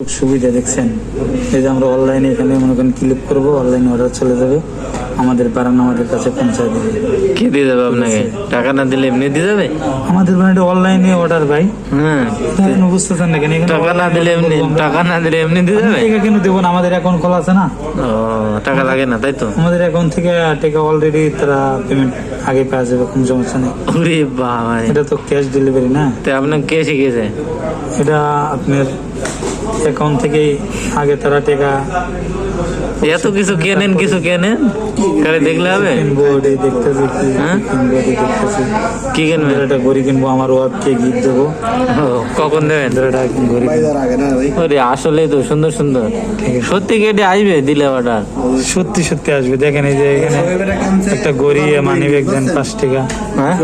সুবিধা দেখছেন, এই যে আমরা অনলাইনে এখানে মনে করেন ক্লিক করবো, অনলাইনে অর্ডার চলে যাবে, আমাদের বারান্দা আমাদের কাছে পৌঁছায় দেবে। কে দিয়ে যাবে আপনাকে? টাকা না দিলে এমনি দিয়ে যাবে? আমাদের বাড়িতে অনলাইনে অর্ডার ভাই। হ্যাঁ, বুঝতেছেন না কেন? টাকা না দিলে এমনি দিয়ে যাবে? টাকা কেন দেবো না? আমাদের অ্যাকাউন্ট খোলা আছে না। ও, টাকা লাগে না তাই তো? আমাদের অ্যাকাউন্ট থেকে টাকা অলরেডি তারা পেমেন্ট আগে পেয়ে যাবে, কোনো সমস্যা নেই। ওরে বাবা, এটা তো ক্যাশ ডেলিভারি না। তো আপনার কে শিখিয়েছে? এটা আপনার অ্যাকাউন্ট থেকেই আগে তারা টাকা এত কিছু কেনেন কারে দেখলে হবে? কিনবো, এটাই দেখতেছি কি কিনবো, এটাই দেখতেছি কি কিনবেন? একটা ঘড়ি কিনবো, আমার ওয়াইফকে গিফট দেবো। ও, কখন দেবেন? এটা ঘড়ি ওরে আসলে তো সুন্দর সুন্দর। সত্যি কি এটা আসবে দিলে অর্ডার? সত্যি সত্যি আসবে। দেখেন এই যে এখানে একটা ঘড়ি মানি ব্যাগ দেন 5 টাকা। হ্যাঁ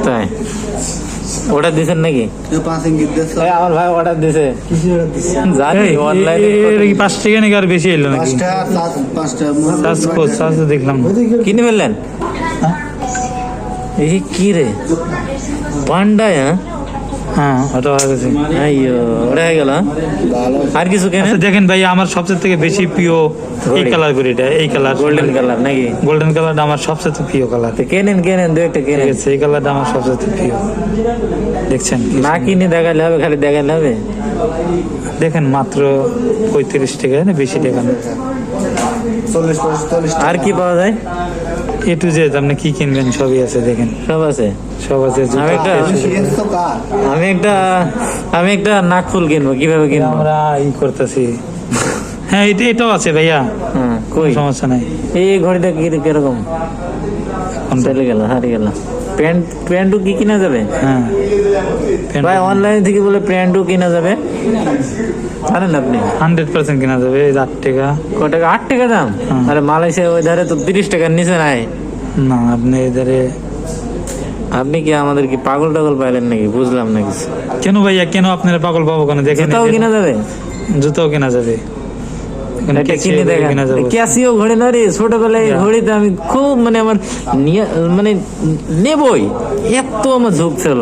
তাই? অর্ডার দিছেন নাকি? আমার ভাই অর্ডার দিছে, জানি অনলাইনে। 5 টাকা নাকি আর বেশি এলো নাকি? সার্চ দেখলাম। কিনে ফেললেন? এই কি রে পান্ডা? হ্যাঁ ওটা হয়ে গেছে। আইয়ো, ওটা হয়ে গেল। আর কিছু কেন? আচ্ছা দেখেন ভাই, আমার সবচেয়ে থেকে বেশি প্রিয় এই কালার ঘড়িটা, এই কালার গোল্ডেন কালার নাকি? গোল্ডেন কালারটা আমার সবচেয়ে প্রিয় কালার। তো কেনেন দু একটা ঠিক কেনেন। আছে, এই কালারটা আমার সবচেয়ে প্রিয়। দেখছেন কি না কিনে দেখালে হবে, খালি দেখালে হবে? দেখেন মাত্র 35 টাকা, না বেশি টাকা না। আর কি পাওয়া যায়? এ টু জেড আপনি কি কিনবেন সবই আছে, দেখেন সব আছে। সব আছে। আমি একটা নাকফুল কিনবো, কিভাবে কিনবো? আমরা করতেছি। হ্যাঁ এটাও আছে ভাইয়া, হ্যাঁ, কই? সমস্যা নাই। এই ঘড়িটা কিরকম? চলে গেল, হারিয়ে গেল। প্যান্টও কি কিনা যাবে? হ্যাঁ ভাই অনলাইন থেকে বলে প্যান্টও কিনা যাবে, জানেন আপনি? 100% কিনা যাবে। 8 টাকা। ক টাকা? 8 টাকা দাম? আরে মালয়েশিয়া ওই ধারে তো 30 টাকার নিচে নাই। না আপনি এধারে আপনি কি আমাদের কি পাগল টাগল পাইলেন নাকি? বুঝলাম না কিছু। কেন ভাইয়া, কেন আপনার পাগল পাবো কেন? দেখেন জুতাও কিনা যাবে? জুতাও কেনা যাবে। এটা কিনে দেখেন। ক্যাসিও ঘড়ি না রে, ছোটবেলায় ঘড়িতে আমি খুব আমার নেবই, এত আমার ঝোঁক ছিল।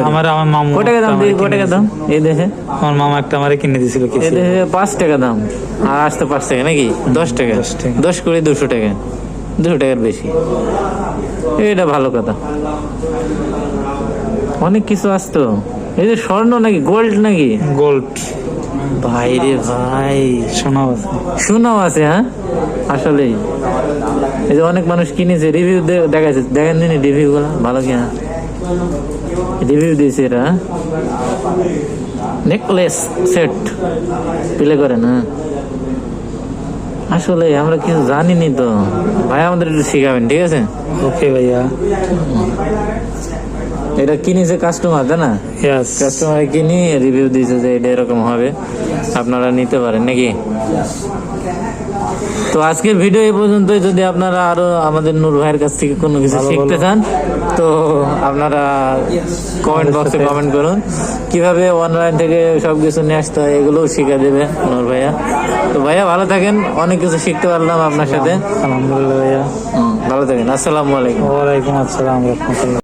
আমার মামু কত টাকা দাম? কত টাকা দাম এই দেশে? আমার মামা একটা আমারে কিনে দিয়েছিল। এই দেশে 5 টাকা দাম, আর আসতে 5 টাকা নাকি? 10 টাকা। 10 করে 200 টাকা, 200 টাকার বেশি। এটা ভালো কথা। অনেক কিছু আসতো। এই যে স্বর্ণ নাকি গোল্ড নাকি? গোল্ড ভাই রে ভাই, সোনাও আছে। শোনাও আছে। হ্যাঁ আসলেই, এই যে অনেক মানুষ কিনেছে, রিভিউ দেখাচ্ছে, দেখেন দিন রিভিউ গুলো ভালো কিনা। রিভিউ দিয়েছে এরা। নেকলেস সেট প্লে করেন। হ্যাঁ আসলে আমরা কিছু জানিনি তো ভাই, আমাদের একটু শিখাবেন, ঠিক আছে? ওকে ভাইয়া। এটা কিনেছে কাস্টমার, তাই না? কাস্টমার কিনে রিভিউ দিয়েছে যে এটা এরকম হবে, আপনারা নিতে পারেন নাকি? তো আজকের ভিডিও এই পর্যন্তই। যদি আপনারা আরো আমাদের নূর ভাইয়ের কাছ থেকে কোনো কিছু শিখতে চান, তো আপনারা কমেন্ট বক্সে কমেন্ট করুন। কিভাবে অনলাইন থেকে সবকিছু নিয়ে আসতে হয় এগুলোও শিখে দেবে নূর ভাইয়া। তো ভাইয়া ভালো থাকেন, অনেক কিছু শিখতে পারলাম আপনার সাথে। আলহামদুলিল্লাহ ভাইয়া। ভালো থাকেন। আসসালামু আলাইকুম। ওয়ালাইকুম আসসালাম।